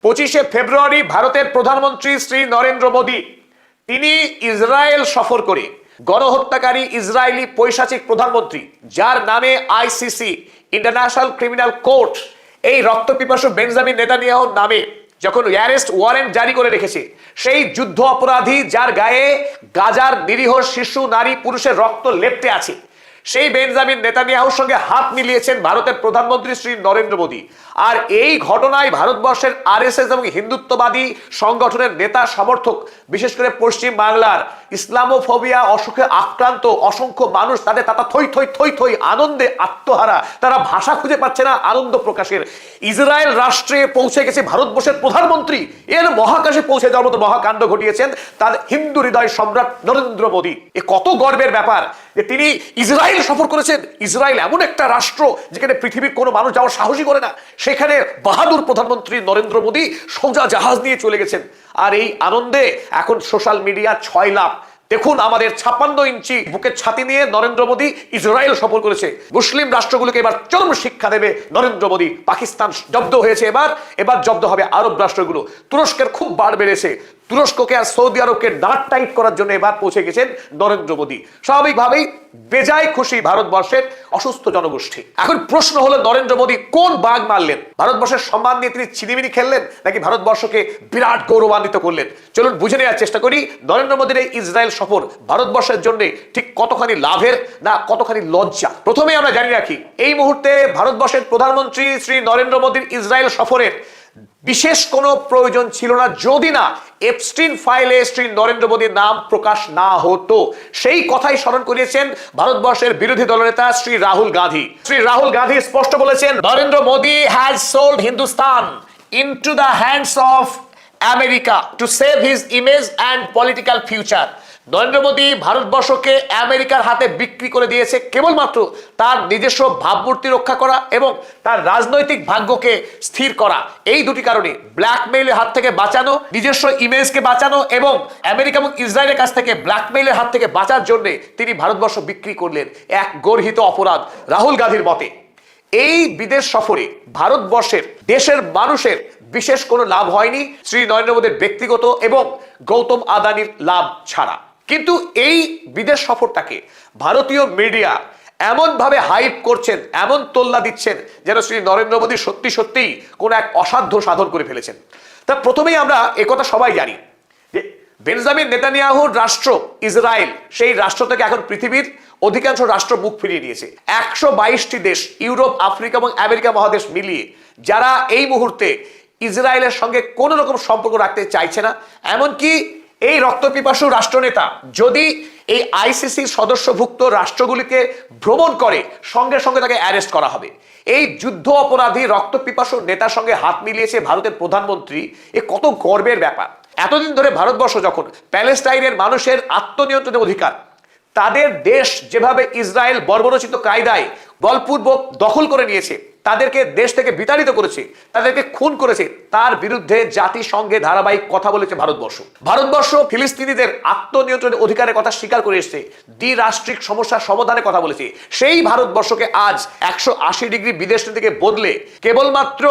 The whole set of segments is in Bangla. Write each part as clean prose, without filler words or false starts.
25শে ফেব্রুয়ারি ভারতের প্রধানমন্ত্রী শ্রী নরেন্দ্র মোদী তিনি ইসরায়েল সফর করে গণহত্যাকারী ইসরায়েলি পৈশাচিক প্রধানমন্ত্রী যার নামে আইসিসি ইন্টারন্যাশনাল ক্রিমিনাল কোর্ট এই রক্তপিপাসু বেঞ্জামিন নেতানিয়াহুর নামে যখন অ্যারেস্ট ওয়ারেন্ট জারি করে রেখেছে, সেই যুদ্ধ অপরাধী যার গায়ে গাজার নিরীহ শিশু নারী পুরুষের রক্ত লেপ্টে আছে, সেই বেঞ্জামিন নেতানিয়াহুর সঙ্গে হাত মিলিয়েছেন ভারতের প্রধানমন্ত্রী শ্রী নরেন্দ্র মোদী। আর এই ঘটনায় ভারতবর্ষের আরএসএস এবং হিন্দুত্ববাদী সংগঠনের নেতা সমর্থক, বিশেষ করে পশ্চিম বাংলার ইসলামোফোবিয়া অসুখে আক্রান্ত অসংখ্য মানুষ, তাদের তারা থই থই থই থই আনন্দে আত্মহারা, তারা ভাষা খুঁজে পাচ্ছে না আনন্দ প্রকাশের। ইসরায়েল রাষ্ট্রে পৌঁছে গেছে ভারতবর্ষের প্রধানমন্ত্রী, এর মহাকাশে পৌঁছে যাওয়ার মতো মহাকাণ্ড ঘটিয়েছেন তার হিন্দু হৃদয় সম্রাট নরেন্দ্র মোদী। এ কত গর্বের ব্যাপার যে তিনি ইসরায়েল সফর করেছেন। ইসরায়েল এমন একটা রাষ্ট্র যেখানে পৃথিবীর কোনো মানুষ যাওয়ার সাহসী করে না, সেখানে বাহাদুর প্রধানমন্ত্রী নরেন্দ্র মোদী সোজা জাহাজ নিয়ে চলে গেছেন। আর এই আনন্দে এখন সোশ্যাল মিডিয়া 6 লাখ। দেখুন, আমাদের 56 ইঞ্চি বুকের ছাতি নিয়ে নরেন্দ্র মোদী ইসরায়েল সফর করেছে। মুসলিম রাষ্ট্রগুলোকে এবার চরম শিক্ষা দেবে নরেন্দ্র মোদী। পাকিস্তান জব্দ হয়েছে, এবার জব্দ হবে আরব রাষ্ট্রগুলো। তুরস্কের খুব বাড় বেড়েছে, তুরস্ককে আর সৌদি আরবকে দাঁড় টাইট করার জন্য এবার পৌঁছে গেছেন নরেন্দ্র মোদী। স্বাভাবিকভাবেই বেজায় খুশি ভারতবর্ষের অসুস্থ জনগোষ্ঠী। এখন প্রশ্ন হলো, নরেন্দ্র মোদী কোন বাঘ মারলেন? ভারতবর্ষের সম্মান নিয়ে তিনি চিনিমিনি খেললেন, নাকি ভারতবর্ষকে বিরাট গৌরবান্বিত করলেন? চলুন বুঝে নেওয়ার চেষ্টা করি নরেন্দ্র মোদীর এই ইসরায়েল সফর ভারতবর্ষের জন্য ঠিক কতখানি লাভের না কতখানি লজ্জা। প্রথমে আমরা জানি রাখি, এই মুহূর্তে ভারতবর্ষের প্রধানমন্ত্রী শ্রী নরেন্দ্র মোদীর ইসরায়েল সফরের বিশেষ কোনো প্রয়োজন ছিল না যদি না এপস্টিন ফাইলে শ্রী নরেন্দ্র মোদীর নাম প্রকাশ না হতো। সেই কথাই স্মরণ করিয়েছেন ভারতবর্ষের বিরোধী দলনেতা শ্রী রাহুল গান্ধী। শ্রী রাহুল গান্ধী স্পষ্ট বলেছেন, Narendra Modi has sold Hindustan into the hands of America to save his image and political future. Narendra Modi ভারতবর্ষকে আমেরিকার হাতে বিক্রি করে দিয়েছে কেবলমাত্র তার নিজস্ব ভাবমূর্তি রক্ষা করা এবং তার রাজনৈতিক ভাগ্যকে স্থির করা। এই দুটি কারণে ব্ল্যাকমেইলের হাত থেকে বাঁচানো, নিজস্ব ইমেজকে বাঁচানো এবং আমেরিকা এবং ইসরায়েলের কাছ থেকে ব্ল্যাকমেইলের হাত থেকে বাঁচার জন্য তিনি ভারতবর্ষ বিক্রি করলেন। এক গর্হিত অপরাধ রাহুল গান্ধীর মতে। এই বিদেশ সফরে ভারতবর্ষের দেশের মানুষের বিশেষ কোনো লাভ হয়নি শ্রী নরেন্দ্র মোদীর ব্যক্তিগত এবং গৌতম আদানির লাভ ছাড়া। কিন্তু এই বিদেশ সফরটাকে ভারতীয় মিডিয়া এমন ভাবে হাইপ করছেন, এমন তোল্লা দিচ্ছেন যেন শ্রী নরেন্দ্র মোদী সত্যি সত্যিই কোন এক অসাধ্য সাধন করে ফেলেছেন। তা প্রথমেই আমরা একথা সবাই জানি যে বেঞ্জামিন নেতানিয়াহুর রাষ্ট্র ইসরায়েল, সেই রাষ্ট্র থেকে এখন পৃথিবীর অধিকাংশ রাষ্ট্র মুখ ফিরিয়ে নিয়েছে। 122টি দেশ, ইউরোপ, আফ্রিকা এবং আমেরিকা মহাদেশ মিলিয়ে, যারা এই মুহূর্তে ইসরায়েলের সঙ্গে কোনো রকম সম্পর্ক রাখতে চাইছে না। এমনকি এই রক্তপিপাসু রাষ্ট্রনেতা যদি এই আইসিসির সদস্যভুক্ত রাষ্ট্রগুলিকে ভ্রমণ করে, সঙ্গে সঙ্গে তাকে অ্যারেস্ট করা হবে। এই যুদ্ধ অপরাধী রক্তপিপাসু নেতার সঙ্গে হাত মিলিয়েছে ভারতের প্রধানমন্ত্রী। এ কত গর্বের ব্যাপার। এতদিন ধরে ভারতবর্ষ যখন প্যালেস্টাইনের মানুষের আত্মনিয়ন্ত্রণের অধিকার, তাদের দেশ যেভাবে ইসরায়েল বর্বরচিত কায়দায় বলপূর্বক দখল করে নিয়েছে, তাদেরকে দেশ থেকে বিতাড়িত করেছে, তাদেরকে খুন করেছে, তার বিরুদ্ধে জাতিসংঘে ধারাবাহিক কথা বলেছে ভারতবর্ষ ফিলিস্তিনিদের আত্মনিয়ন্ত্রণের অধিকারের কথা স্বীকার করে এসেছে, দ্বিরাষ্ট্রিক সমস্যার সমাধানের কথা বলেছে। সেই ভারতবর্ষকে আজ 180 ডিগ্রি বিদেশ নীতিকে বদলে কেবলমাত্র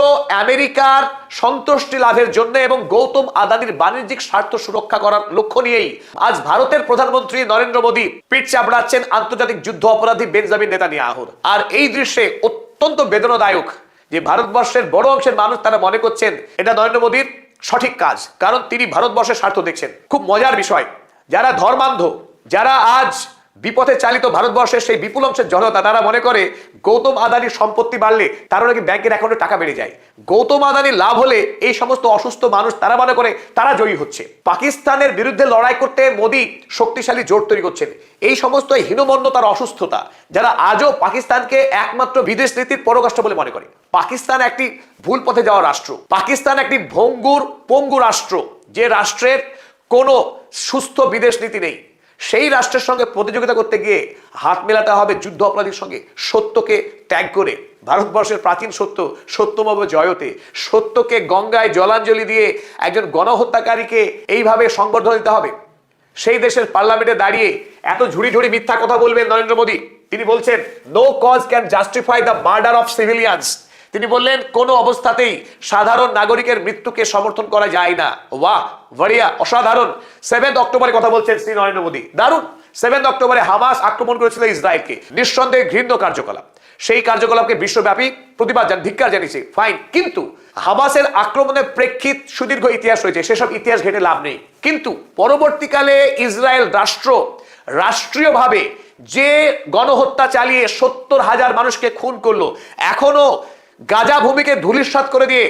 আমেরিকার সন্তুষ্টি লাভের জন্য এবং গৌতম আদানির বাণিজ্যিক স্বার্থ সুরক্ষা করার লক্ষ্য নিয়েই আজ ভারতের প্রধানমন্ত্রী নরেন্দ্র মোদী পিঠ চাপড়াচ্ছেন আন্তর্জাতিক যুদ্ধ অপরাধী বেঞ্জামিন নেতানিয়াহুর। আর এই দৃশ্যে অত্যন্ত বেদনাদায়ক যে ভারতবর্ষের বড় অংশের মানুষ তারা মনে করছেন এটা নরেন্দ্র মোদীর সঠিক কাজ, কারণ তিনি ভারতবর্ষের স্বার্থ দেখছেন। খুব মজার বিষয়, যারা ধর্মান্ধ, যারা আজ বিপথে চালিত ভারতবর্ষের সেই বিপুল অংশের জনতা, তারা মনে করে গৌতম আদানির সম্পত্তি বাড়লে তারও নাকি ব্যাংকের অ্যাকাউন্টে টাকা বেড়ে যায়। গৌতম আদানির লাভ হলে এই সমস্ত অসুস্থ মানুষ তারা মনে করে তারা জয়ী হচ্ছে। পাকিস্তানের বিরুদ্ধে লড়াই করতে মোদী শক্তিশালী জোট তৈরি করছেন। এই সমস্ত হীনমন্যতার অসুস্থতা যারা আজও পাকিস্তানকে একমাত্র বিদেশ নীতির পররাষ্ট্র বলে মনে করে। পাকিস্তান একটি ভুল পথে যাওয়া রাষ্ট্র, পাকিস্তান একটি পঙ্গু রাষ্ট্র, যে রাষ্ট্রের কোনো সুস্থ বিদেশ নীতি নেই। সেই রাষ্ট্রের সঙ্গে প্রতিযোগিতা করতে গিয়ে হাত মেলাতে হবে যুদ্ধ অপরাধীর সঙ্গে। সত্যকে ত্যাগ করে, ভারতবর্ষের প্রাচীন সত্য সত্যমব জয়তে, সত্যকে গঙ্গায় জলাঞ্জলি দিয়ে একজন গণহত্যাকারীকে এইভাবে সংবর্ধনা দিতে হবে। সেই দেশের পার্লামেন্টে দাঁড়িয়ে এত ঝুড়ি মিথ্যা কথা বলবেন নরেন্দ্র মোদী। তিনি বলছেন, no cause can justify the murder of civilians. তিনি বললেন কোনো অবস্থাতেই সাধারণ নাগরিকের মৃত্যুকে সমর্থন করা যায় না। বাহ, বড়িয়া, অসাধারণ। 7 অক্টোবরে কথা বলছেন শ্রী নরেন্দ্র মোদী, দারুণ। 7 অক্টোবরে হামাস আক্রমণ করেছিল ইসরায়েলকে, নিঃসন্দেহে ঘৃণ্য কার্যকলাপ। সেই কার্যকলাপকে বিশ্বব্যাপী প্রতিবাদ ধিক্কার জানিয়েছে, ফাইন। কিন্তু হামাসের আক্রমণের প্রেক্ষিত সুদীর্ঘ ইতিহাস রয়েছে, সেসব ইতিহাস ঘেটে লাভ নেই। কিন্তু পরবর্তীকালে ইসরায়েল রাষ্ট্রীয়ভাবে যে গণহত্যা চালিয়ে 70,000 মানুষকে খুন করলো, এখনো গাজা ভূমিকে ধূলিসাৎ করে দিয়ে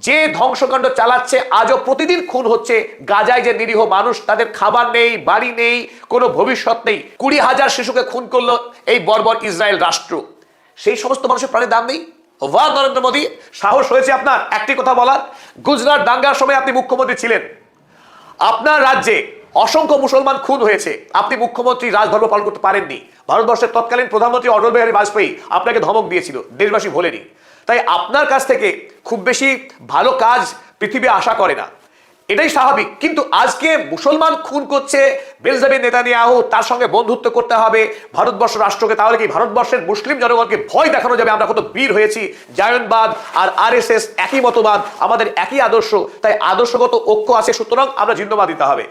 যে ধ্বংসকাণ্ড চালাচ্ছে, আজও প্রতিদিন খুন হচ্ছে গাজায় যে নিরীহ মানুষ, তাদের খাবার নেই, বাড়ি নেই, কোনো ভবিষ্যৎ নেই। 20,000 শিশুকে খুন করলো এই বর্বর ইসরায়েল রাষ্ট্র। সেই সমস্ত মানুষের প্রাণের দাম নেই? ওয়া নরেন্দ্র মোদী, সাহস হয়েছে আপনার একটি কথা বলার? গুজরাট দাঙ্গার সময় আপনি মুখ্যমন্ত্রী ছিলেন, আপনার রাজ্যে অসংখ্য মুসলমান খুন হয়েছে, আপনি মুখ্যমন্ত্রী রাজধর্ম পালন করতে পারেননি। ভারতবর্ষের তৎকালীন প্রধানমন্ত্রী অটল বিহারী বাজপেয়ী আপনাকে ধমক দিয়েছিল, দেশবাসী ভোলেনি। তাই আপনার কাছ থেকে খুব বেশি ভালো কাজ পৃথিবী আশা করে না, এটাই স্বাভাবিক। কিন্তু আজকে মুসলমান খুন করছে বেঞ্জামিন নেতানিয়াহু, তার সঙ্গে বন্ধুত্ব করতে হবে ভারতবর্ষ রাষ্ট্রকে। তাহলে কি ভারতবর্ষের মুসলিম জনগণকে ভয় দেখানো যাবে আমরা কত বীর হয়েছি? জায়নবাদ আর আরএসএস একই মতবাদ, আমাদের একই আদর্শ, তাই আদর্শগত ঐক্য আছে, সুতরাং আমরা জিন্দাবাদ দিতে হবে।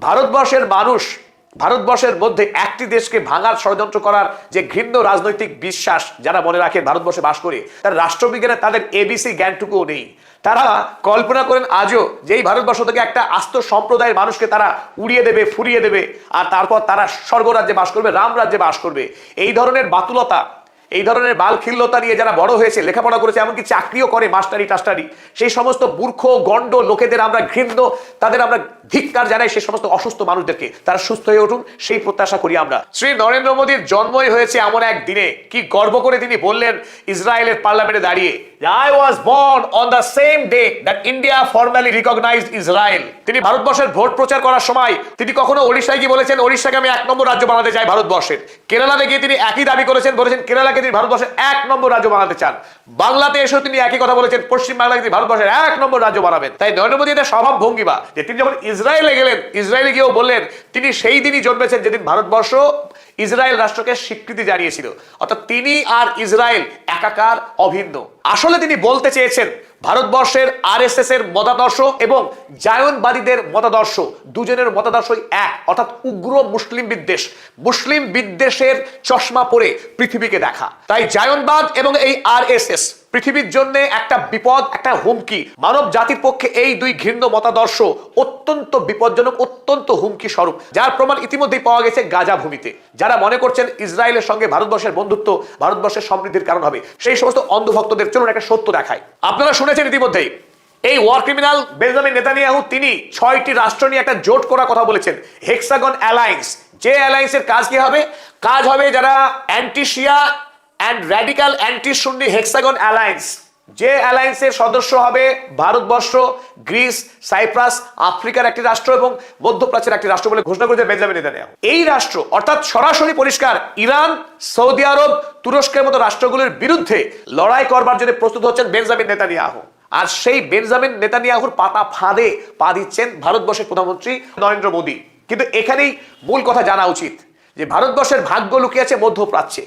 ভারতবর্ষের মানুষ, ভারতবর্ষের মধ্যে একটি দেশকে ভাঙার ষড়যন্ত্র করার যে ঘৃণ্য রাজনৈতিক বিশ্বাস যারা মনে রাখেন ভারতবর্ষে বাস করে, তার রাষ্ট্রবিজ্ঞানে তাদের এবিসি জ্ঞানটুকুও নেই। তারা কল্পনা করেন আজও যে এই ভারতবর্ষ থেকে একটা আস্ত সম্প্রদায়ের মানুষকে তারা উড়িয়ে দেবে, ফুরিয়ে দেবে, আর তারপর তারা স্বর্গরাজ্যে বাস করবে, রাম রাজ্যে বাস করবে। এই ধরনের বাতুলতা, এই ধরনের বালখিল্যতা নিয়ে যারা বড় হয়েছে, লেখাপড়া করেছে, এমনকি চাকরিও করে, মাস্টারি টাস্টারি, সেই সমস্ত মূর্খ গণ্ড লোকেদের আমরা ঘৃণ্য, তাদের আমরা ধিক্কার জানাই। সেই সমস্ত অসুস্থ মানুষদেরকে তারা সুস্থ হয়ে উঠুন, সেই প্রত্যাশা করি আমরা। শ্রী নরেন্দ্র মোদীর জন্মই হয়েছে এমন এক দিনে, কি গর্ব করে তিনি বললেন ইসরায়েলের পার্লামেন্টে দাঁড়িয়ে, I was born on the same day that India formally recognized Israel। তিনি ভারতবর্ষের ভোট প্রচার করার সময় তিনি কখনো ওড়িশায় গিয়ে বলেছেন ওড়িশাকে আমি 1 নম্বর রাজ্য বানাতে চাই ভারতবর্ষের। কেরালাতে গিয়ে তিনি একই দাবি করেছেন, বলেছেন কেরালাকে তিনি ভারতবর্ষের 1 নম্বর রাজ্য বানাতে চান। বাংলাতে এসেও তিনি একই কথা বলেছেন, পশ্চিম বাংলাকে তিনি ভারতবর্ষের 1 নম্বর রাজ্য বানাবেন। তাই নরেন্দ্র মোদী এটা স্বভাব ভঙ্গিমা যে তিনি যখন ইসরায়েলে গেলেন, ইসরায়েলে গিয়েও বললেন তিনি সেই দিনই জন্মেছেন যেদিন ভারতবর্ষ ইসরায়েল রাষ্ট্রকে স্বীকৃতি জানিয়েছিল। অর্থাৎ তিনি আর ইসরায়েল একাকার, অভিন্ন। আসলে তিনি বলতে চেয়েছেন ভারতবর্ষের আরএসএস এর মতাদর্শ এবং জায়নবাদীদের মতাদর্শ, দুজনের মতাদর্শই এক, অর্থাৎ উগ্র মুসলিম বিদ্বেষ, মুসলিম বিদ্বেষের চশমা পরে পৃথিবীকে দেখা। তাই জায়নবাদ এবং এই আরএসএস পৃথিবীর জন্য একটা বিপদ, একটা হুমকি। মানব জাতির পক্ষে এই দুই ঘৃণ্য মতাদর্শ অত্যন্ত বিপজ্জনক, অত্যন্ত হুমকি স্বরূপ, যার প্রমাণ ইতিমধ্যেই পাওয়া গেছে গাজা ভূমিতে। যারা মনে করছেন ইসরায়েলের সঙ্গে ভারতবর্ষের বন্ধুত্ব ভারতবর্ষের সমৃদ্ধির কারণ হবে, সেই সমস্ত অন্ধভক্তদের চলুন একটা সত্য দেখায়। আপনারা শুনেছেন ইতিমধ্যেই এই ওয়ার ক্রিমিনাল বেঞ্জামিন নেতানিয়াহু তিনি 6টি রাষ্ট্র নিয়ে একটা জোট করার কথা বলেছেন, হেক্সাগন অ্যালায়েন্স। যে অ্যালায়েন্সের কাজ কি হবে? কাজ হবে যারা anti Shia and radical anti Sunni hexagon alliance, যে অ্যালায়েন্সের সদস্য হবে ভারতবর্ষ, গ্রিস, সাইপ্রাস, আফ্রিকার একটি রাষ্ট্র এবং মধ্যপ্রাচ্যের একটি রাষ্ট্র বলে ঘোষণা করেছে বেঞ্জামিন নেতানিয়াহু। এই রাষ্ট্র অর্থাৎ সরাসরি পরিষ্কার ইরান, সৌদি আরব, তুরস্কের মতো রাষ্ট্রগুলোর বিরুদ্ধে লড়াই করবার জন্য প্রস্তুত হচ্ছেন বেঞ্জামিন নেতানিয়াহু। আর সেই বেঞ্জামিন নেতানিয়াহুর পাতা ফাঁদে পা দিচ্ছেন ভারতবর্ষের প্রধানমন্ত্রী নরেন্দ্র মোদী। কিন্তু এখানেই মূল কথা জানা উচিত যে ভারতবর্ষের ভাগ্য লুকিয়ে আছে মধ্যপ্রাচ্যে।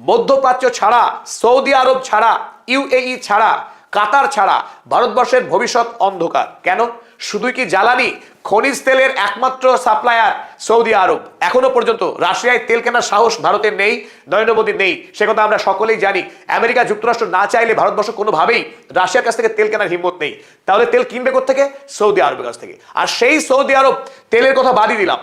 মধ্যপ্রাচ্য ছাড়া, সৌদি আরব ছাড়া, ইউএই ছাড়া, কাতার ছাড়া ভারতবর্ষের ভবিষ্যৎ অন্ধকার। কেন? শুধুই কি জ্বালানি, খনিজ তেলের একমাত্র সাপ্লায়ার সৌদি আরব। এখনো পর্যন্ত রাশিয়ায় তেল কেনার সাহস ভারতের নেই, নরেন্দ্র মোদীর নেই, সে কথা আমরা সকলেই জানি। আমেরিকা যুক্তরাষ্ট্র না চাইলে ভারতবর্ষ কোনোভাবেই রাশিয়ার কাছ থেকে তেল কেনার হিম্মত নেই। তাহলে তেল কিনবে কোত্থেকে? সৌদি আরবের কাছ থেকে। আর সেই সৌদি আরব তেলের কথা বাদই দিলাম,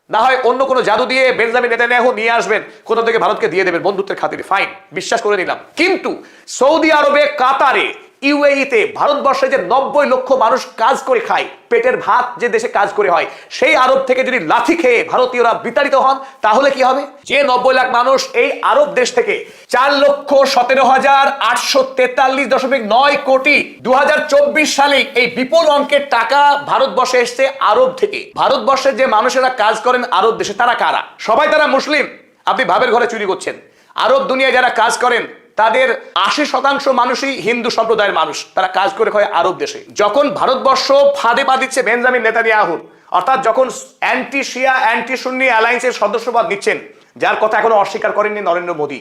না হয় অন্য কোনো জাদু দিয়ে বেঞ্জামিন নেতানিয়াহু নিয়ে আসবেন, কোথা থেকে ভারতকে দিয়ে দেবেন বন্ধুত্বের খাতিরে, ফাইন, বিশ্বাস করে নিলাম। কিন্তু সৌদি আরবে, কাতারে, ইউএইতে ভারতবর্ষে যে 90 লক্ষ মানুষ কাজ করে খায়, পেটের ভাত যে দেশে কাজ করে হয়, সেই আরব থেকে যদি লাথি খেয়ে ভারতীয়রা বিতাড়িত হন, তাহলে কি হবে? যে 90 লাখ মানুষ এই আরব দেশ থেকে 4,17,843.9 কোটি 2024 সালে এই বিপুল অঙ্কের টাকা ভারতবর্ষে এসছে আরব থেকে। ভারতবর্ষের যে মানুষেরা কাজ করেন আরব দেশে, তারা কারা? সবাই তারা মুসলিম। আপনি ভাবের ঘরে চুরি করছেন। আরব দুনিয়ায় যারা কাজ করেন তাদের 80% মানুষই হিন্দু সম্প্রদায়ের মানুষ, তারা কাজ করে খায় আরব দেশে। যখন ভারতবর্ষ ফাঁদে পা দিচ্ছে বেঞ্জামিন নেতানিয়াহু, অর্থাৎ যখন অ্যান্টি শিয়া অ্যান্টি সুন্নি অ্যালায়েন্সের সদস্যপদ নিচ্ছেন, যার কথা এখনো অস্বীকার করেননি নরেন্দ্র মোদী,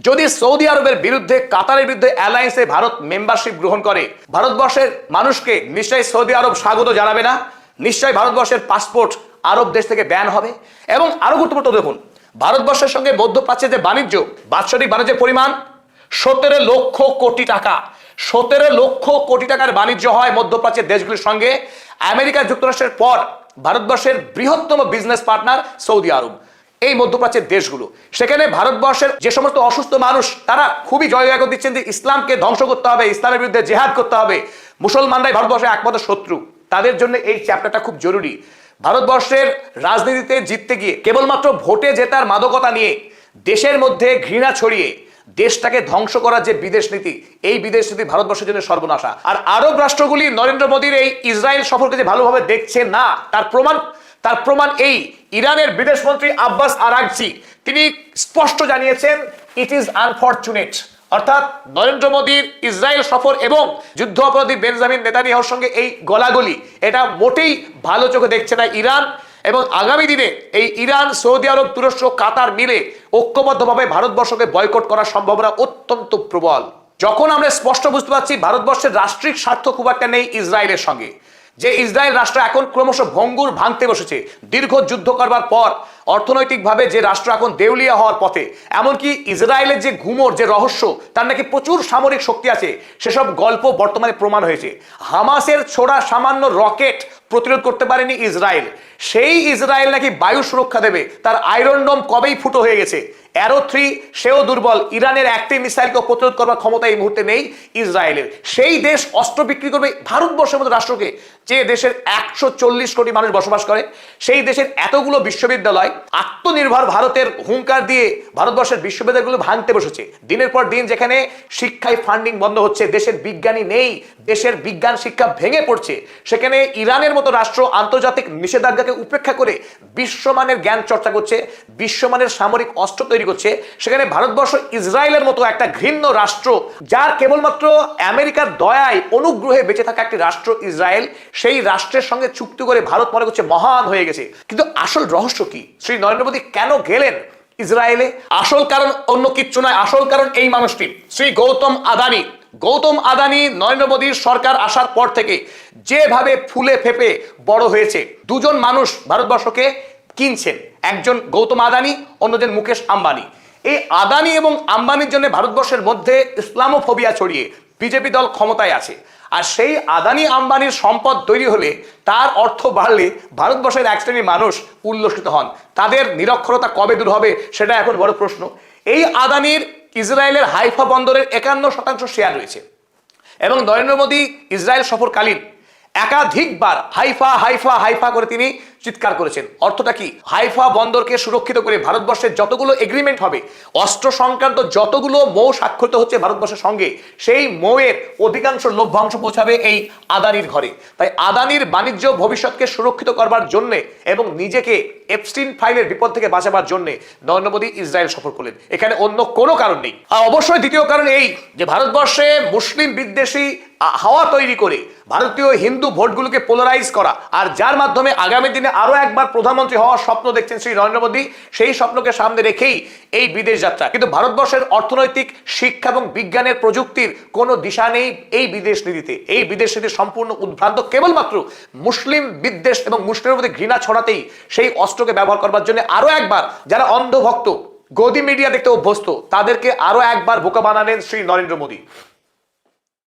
যদি সৌদি আরবের বিরুদ্ধে কাতারের বিরুদ্ধে অ্যালায়েন্সে ভারত মেম্বারশিপ গ্রহণ করে, ভারতবর্ষের মানুষকে নিশ্চয়ই সৌদি আরব স্বাগত জানাবে না, নিশ্চয়ই ভারতবর্ষের পাসপোর্ট আরব দেশ থেকে ব্যান হবে। এবং আরো গুরুত্বপূর্ণ দেখুন, ভারতবর্ষের সঙ্গে মধ্যপ্রাচ্যের যে বাণিজ্য, বাৎসরিক বাণিজ্যের পরিমাণ 17 লক্ষ কোটি টাকা। 17 লক্ষ কোটি টাকার বাণিজ্য হয় মধ্যপ্রাচ্যের দেশগুলির সঙ্গে। আমেরিকা যুক্তরাষ্ট্রের পর ভারতবর্ষের বৃহত্তম বিজনেস পার্টনার সৌদি আরব। এই মধ্যপ্রাচ্যের দেশগুলো, সেখানে ভারতবর্ষের যে সমস্ত অসুস্থ মানুষ, তারা খুবই জয়গায়ক দিচ্ছেন যে ইসলামকে ধ্বংস করতে হবে, ইসলামের বিরুদ্ধে জেহাদ করতে হবে, মুসলমানরাই ভারতবর্ষের একমাত্র শত্রু, তাদের জন্য এই চ্যাপ্টারটা খুব জরুরি। ভারতবর্ষের রাজনীতিতে জিততে গিয়ে কেবলমাত্র ভোটে জেতার মাদকতা নিয়ে দেশের মধ্যে ঘৃণা ছড়িয়ে দেশটাকে ধ্বংস করার যে বিদেশ নীতি, এই বিদেশ নীতি ভারতবর্ষের জন্য সর্বনাশা। আর আরব রাষ্ট্রগুলি নরেন্দ্র মোদীর এই ইসরায়েল সফরকে যে ভালোভাবে দেখছে না, তার প্রমাণ এই ইরানের বিদেশমন্ত্রী আব্বাস আরাগচি, তিনি স্পষ্ট জানিয়েছেন ইট ইজ আনফরচুনেট। অর্থাৎ নরেন্দ্র মোদীর ইসরায়েল সফর এবং যুদ্ধ অপরাধী বেঞ্জামিন নেতানিয়াহুর সঙ্গে এই গলাগলি, এটা মোটেই ভালো চোখে দেখছে না ইরান। এবং আগামী দিনে এই ইরান, সৌদি আরব, তুরস্ক, কাতার মিলে ঐক্যবদ্ধভাবে ভারতবর্ষকে বয়কট করার সম্ভাবনা অত্যন্ত প্রবল। যখন আমরা স্পষ্ট বুঝতে পারছি ভারতবর্ষের রাষ্ট্রিক স্বার্থ খুব একটা নেই ইসরায়েলের সঙ্গে, যে ইসরায়েল রাষ্ট্র এখন ক্রমশ ভঙ্গুর ভাঙতে বসেছে, দীর্ঘ যুদ্ধ করবার পর অর্থনৈতিকভাবে যে রাষ্ট্র এখন দেউলিয়া হওয়ার পথে, এমনকি ইসরায়েলের যে ঘুমোর যে রহস্য, তার নাকি প্রচুর সামরিক শক্তি আছে, সেসব গল্প বর্তমানে প্রমাণ হয়েছে। হামাসের ছোড়া সামান্য রকেট প্রতিরোধ করতে পারেনি ইসরায়েল। সেই ইসরায়েল নাকি বায়ু সুরক্ষা দেবে, তার আয়রন ডোম কবেই ফুটো হয়ে গেছে। অ্যারো 3 সেও দুর্বল, ইরানের একটি মিসাইলকে প্রতিরোধ করবার ক্ষমতা এই মুহূর্তে নেই ইসরায়েলের। সেই দেশ অস্ত্র বিক্রি করবে ভারতবর্ষের মতো রাষ্ট্রকে, যে দেশের 140 কোটি মানুষ বসবাস করে, সেই দেশের এতগুলো বিশ্ববিদ্যালয়, আত্মনির্ভর ভারতের হুঙ্কার দিয়ে ভারতবর্ষের বিশ্ববিদ্যালয়গুলো ভাঙতে বসেছে। দিনের পর দিন যেখানে শিক্ষায় ফান্ডিং বন্ধ হচ্ছে, দেশের বিজ্ঞানী নেই, দেশের বিজ্ঞান শিক্ষা ভেঙে পড়ছে, সেখানে ইরানের মতো রাষ্ট্র আন্তর্জাতিক নিষেধাজ্ঞাকে উপেক্ষা করে বিশ্বমানের জ্ঞান চর্চা করছে, বিশ্বমানের সামরিক অস্ত্র তৈরি করছে। সেখানে ভারতবর্ষ ইসরায়েলের মতো একটা ঘৃণ্য রাষ্ট্র, যার কেবলমাত্র আমেরিকার দয়ায় অনুগ্রহে বেঁচে থাকা একটি রাষ্ট্র ইসরায়েল, সেই রাষ্ট্রের সঙ্গে চুক্তি করে ভারত মনে করছে মহান হয়ে গেছে। কিন্তু আসল রহস্য কি? শ্রী নরেন্দ্র মোদী কেন গেলেন ইসরায়েলে? আসল কারণ অন্য কিচ্ছু নয়, আসল কারণ এই মানুষটি, শ্রী গৌতম আদানি। গৌতম আদানি নরেন্দ্র মোদীর সরকার আসার পর থেকে যেভাবে ফুলে ফেপে বড় হয়েছে, দুজন মানুষ ভারতবর্ষকে কিনছেন, একজন গৌতম আদানি, অন্যজন মুকেশ আম্বানি। এই আদানি এবং আম্বানির জন্য ভারতবর্ষের মধ্যে ইসলামোফোবিয়া ছড়িয়ে বিজেপি দল ক্ষমতায় আছে। আর সেই আদানি আম্বানির সম্পদ তৈরি হলে, তার অর্থ বাড়লে ভারতবর্ষের এক শ্রেণীর মানুষ উল্লসিত হন। তাদের নিরক্ষরতা কবে দূর হবে সেটা এখন বড় প্রশ্ন। এই আদানির ইসরায়েলের হাইফা বন্দরের 51% শেয়ার রয়েছে এবং নরেন্দ্র মোদী ইসরায়েল সফরকালীন একাধিকবার হাইফা হাইফা হাইফা করে তিনি চিৎকার করেছেন। অর্থটা কি? হাইফা বন্দরকে সুরক্ষিত করে ভারতবর্ষের যতগুলো এগ্রিমেন্ট হবে, অস্ত্র সংক্রান্ত যতগুলো মৌ স্বাক্ষরিত হচ্ছে ভারতবর্ষের সঙ্গে, সেই মৌয়ের অধিকাংশ লভ্যাংশ পৌঁছাবে এই আদানির ঘরে। তাই আদানির বাণিজ্য ভবিষ্যৎকে সুরক্ষিত করবার জন্য এবং নিজেকে এপস্টিন ফাইলের বিপদ থেকে বাঁচাবার জন্য নরেন্দ্র মোদী ইসরায়েল সফর করলেন। এখানে অন্য কোনো কারণ নেই। আর অবশ্যই দ্বিতীয় কারণ এই যে ভারতবর্ষে মুসলিম বিদ্বেষী হাওয়া তৈরি করে ভারতীয় হিন্দু ভোটগুলোকে পোলারাইজ করা, আর যার মাধ্যমে আগামী দিনে আরো একবার প্রধানমন্ত্রী হওয়ার স্বপ্ন দেখছেন শ্রী নরেন্দ্র মোদী, সেই স্বপ্নকে সামনে রেখেই এই বিদেশ যাত্রা। কিন্তু ভারতবর্ষের অর্থনৈতিক, শিক্ষা এবং বিজ্ঞানের, প্রযুক্তির কোনো দিশা নেই এই বিদেশ নীতিতে। এই বিদেশ নীতি সম্পূর্ণ উদ্ভ্রান্ত, কেবলমাত্র মুসলিম বিদ্বেষ এবং মুসলিমের মধ্যে ঘৃণা ছড়াতেই সেই অস্ত্রকে ব্যবহার করবার জন্য আরো একবার যারা অন্ধভক্ত, গদি মিডিয়া দেখতে অভ্যস্ত, তাদেরকে আরো একবার বোকা বানালেন শ্রী নরেন্দ্র মোদী।